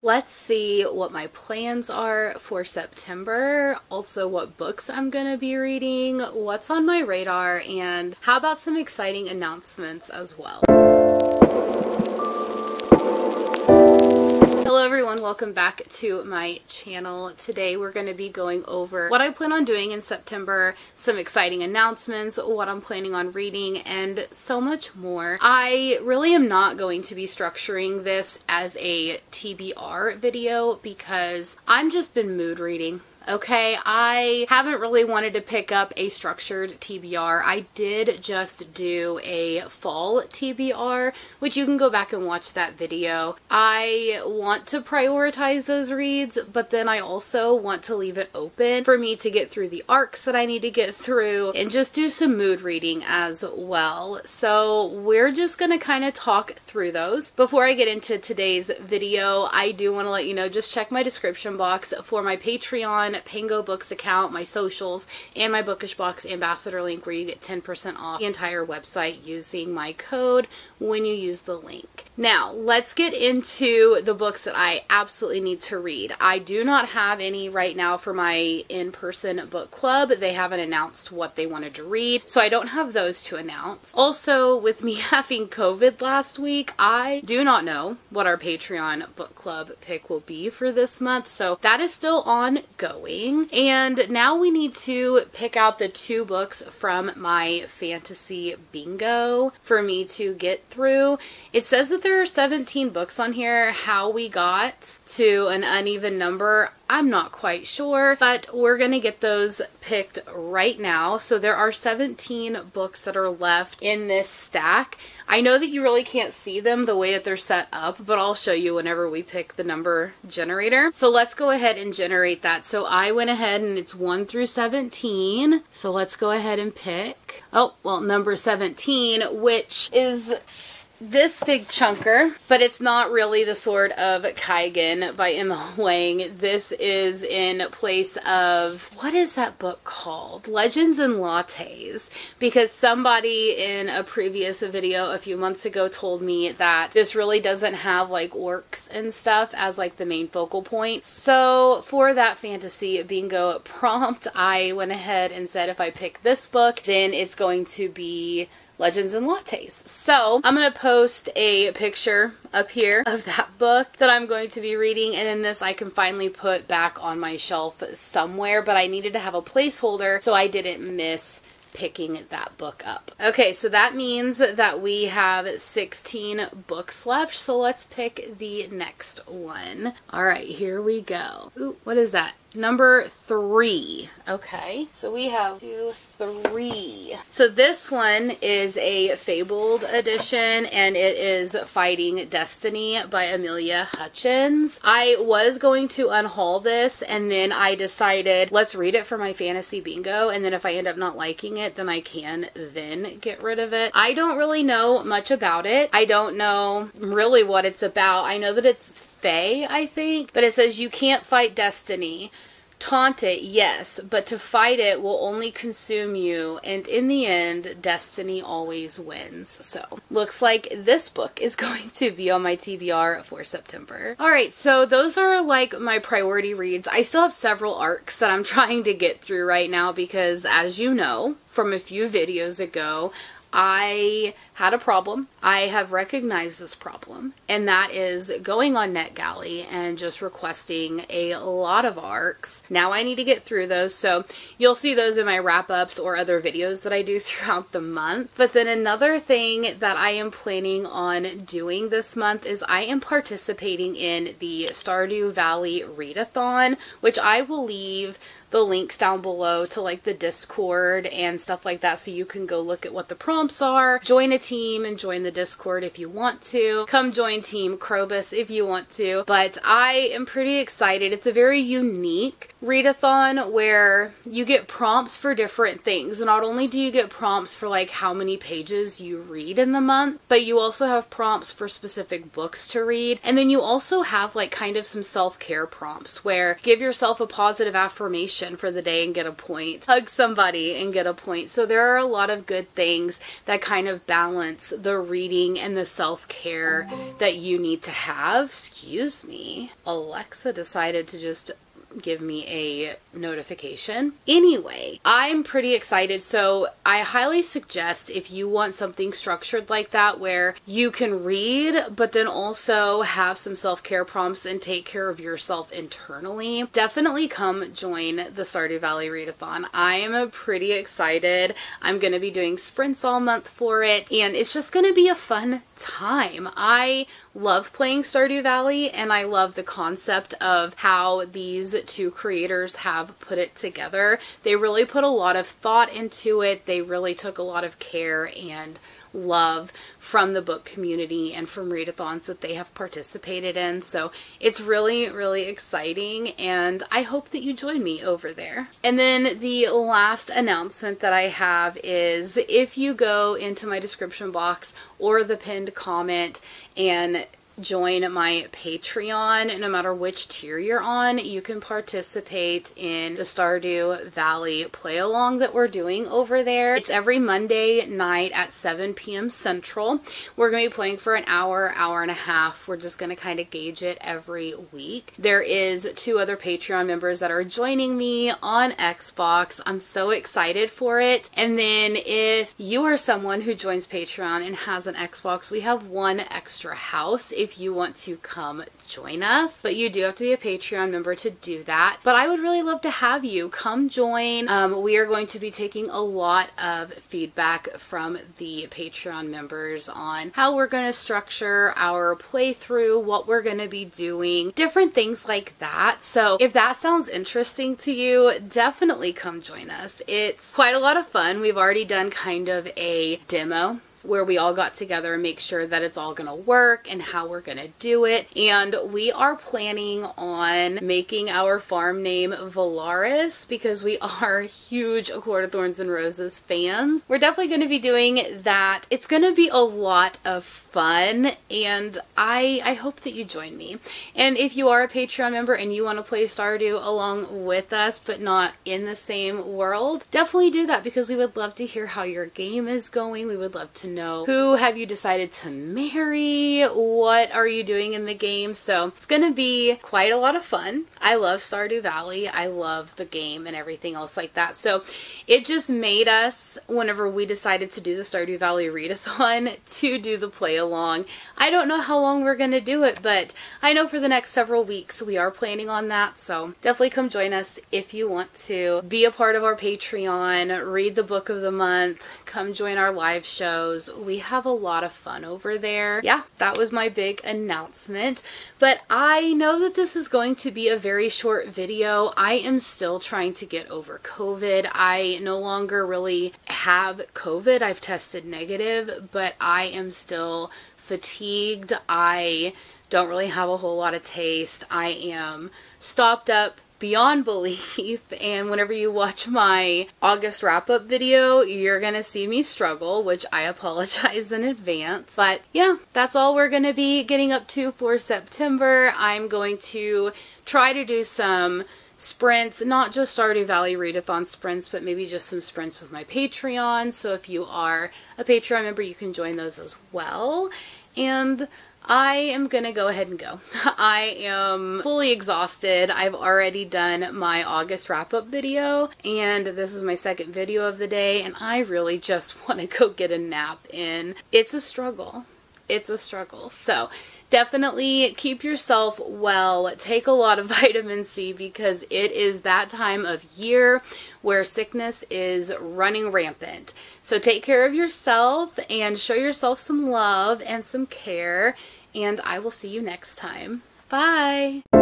Let's see what my plans are for September, also what books I'm going to be reading, what's on my radar, and how about some exciting announcements as well. Hello everyone, welcome back to my channel. Today we're going to be going over what I plan on doing in September, some exciting announcements, what I'm planning on reading, and so much more. I really am not going to be structuring this as a TBR video because I've just been mood reading. Okay, I haven't really wanted to pick up a structured TBR. I did just do a fall TBR, which you can go back and watch that video. I want to prioritize those reads, but then I also want to leave it open for me to get through the arcs that I need to get through and just do some mood reading as well. So we're just going to kind of talk through those. Before I get into today's video, I do want to let you know, just check my description box for my Patreon, Pango Books account, my socials, and my Bookish Box ambassador link where you get 10% off the entire website using my code when you use the link. Now, let's get into the books that I absolutely need to read. I do not have any right now for my in-person book club. They haven't announced what they wanted to read, so I don't have those to announce. Also, with me having COVID last week, I do not know what our Patreon book club pick will be for this month, so that is still ongoing. And now we need to pick out the 2 books from my fantasy bingo for me to get through. It says that there are 17 books on here. How we got to an uneven number, I'm not quite sure, but we're going to get those picked right now. So there are 17 books that are left in this stack. I know that you really can't see them the way that they're set up, but I'll show you whenever we pick the number generator. So let's go ahead and generate that. So I went ahead and it's 1 through 17. So let's go ahead and pick, oh, well, number 17, which is this big chunker, but it's not really The Sword of Kaigen by Emma Wang. This is in place of, what is that book called? Legends and Lattes, because somebody in a previous video a few months ago told me that this really doesn't have like orcs and stuff as like the main focal point. So for that fantasy bingo prompt, I went ahead and said if I pick this book, then it's going to be Legends and Lattes. So I'm going to post a picture up here of that book that I'm going to be reading, and then this I can finally put back on my shelf somewhere, but I needed to have a placeholder so I didn't miss picking that book up. Okay, so that means that we have 16 books left, so let's pick the next one. All right, here we go. Ooh, what is that? Number 3. Okay, so we have 2, 3. So this one is a Fabled edition, and it is Fighting Destiny by Amelia Hutchins. I was going to unhaul this, and then I decided let's read it for my fantasy bingo, and then if I end up not liking it, then I can then get rid of it. I don't really know much about it. I don't know really what it's about. I know that it's Fae, I think, but it says you can't fight destiny. Taunt it, yes, but to fight it will only consume you, and in the end, destiny always wins. So, looks like this book is going to be on my TBR for September. Alright, so those are like my priority reads. I still have several arcs that I'm trying to get through right now because, as you know from a few videos ago, I had a problem. I have recognized this problem, and that is going on NetGalley and just requesting a lot of arcs. Now I need to get through those, so you'll see those in my wrap-ups or other videos that I do throughout the month. But then another thing that I am planning on doing this month is I am participating in the Stardew Valley Readathon, which I will leave the links down below to like the Discord and stuff like that, so you can go look at what the prompts are, join a team, and join the Discord if you want to. Come join Team Krobus if you want to. But I am pretty excited. It's a very unique readathon where you get prompts for different things. Not only do you get prompts for like how many pages you read in the month, but you also have prompts for specific books to read. And then you also have like kind of some self-care prompts where give yourself a positive affirmation for the day and get a point. Hug somebody and get a point. So there are a lot of good things that kind of balance balance the reading and the self-care that you need to have. Excuse me. Alexa decided to just give me a notification. Anyway, I'm pretty excited. So I highly suggest, if you want something structured like that where you can read but then also have some self-care prompts and take care of yourself internally, definitely come join the Stardew Valley Readathon. I am pretty excited. I'm going to be doing sprints all month for it, and it's just going to be a fun time. I love playing Stardew Valley, and I love the concept of how these two creators have put it together. They really put a lot of thought into it. They really took a lot of care and love from the book community and from readathons that they have participated in. So it's really, really exciting, and I hope that you join me over there. And then the last announcement that I have is, if you go into my description box or the pinned comment and join my Patreon, no matter which tier you're on, you can participate in the Stardew Valley play along that we're doing over there. It's every Monday night at 7 p.m. Central. We're going to be playing for an hour, hour and a half. We're just going to kind of gauge it every week. There is 2 other Patreon members that are joining me on Xbox. I'm so excited for it. And then if you are someone who joins Patreon and has an Xbox, we have 1 extra house if you want to come join us, but you do have to be a Patreon member to do that. But I would really love to have you come join. We are going to be taking a lot of feedback from the Patreon members on how we're going to structure our playthrough, what we're going to be doing, different things like that. So if that sounds interesting to you, definitely come join us. It's quite a lot of fun. We've already done kind of a demo where we all got together and make sure that it's all going to work and how we're going to do it. And we are planning on making our farm name Valaris because we are huge A Court of Thorns and Roses fans. We're definitely going to be doing that. It's going to be a lot of fun, and I hope that you join me. And if you are a Patreon member and you want to play Stardew along with us but not in the same world, definitely do that, because we would love to hear how your game is going. We would love to know, who have you decided to marry? What are you doing in the game? So it's going to be quite a lot of fun. I love Stardew Valley. I love the game and everything else like that. So it just made us, whenever we decided to do the Stardew Valley Readathon, to do the play along. I don't know how long we're going to do it, but I know for the next several weeks we are planning on that. So definitely come join us if you want to be a part of our Patreon, read the book of the month, come join our live shows. We have a lot of fun over there. Yeah, that was my big announcement. But I know that this is going to be a very short video. I am still trying to get over COVID. I no longer really have COVID. I've tested negative, but I am still fatigued. I don't really have a whole lot of taste. I am stopped up beyond belief, and whenever you watch my August wrap-up video, you're gonna see me struggle, which I apologize in advance. But yeah, that's all we're gonna be getting up to for September. I'm going to try to do some sprints, not just Stardew Valley Readathon sprints, but maybe just some sprints with my Patreon. So if you are a Patreon member, you can join those as well. And I am gonna go ahead and go. I am fully exhausted. I've already done my August wrap-up video, and this is my second video of the day, and I really just want to go get a nap in. It's a struggle. It's a struggle. So definitely keep yourself well. Take a lot of vitamin C, because it is that time of year where sickness is running rampant. So take care of yourself and show yourself some love and some care. And I will see you next time. Bye!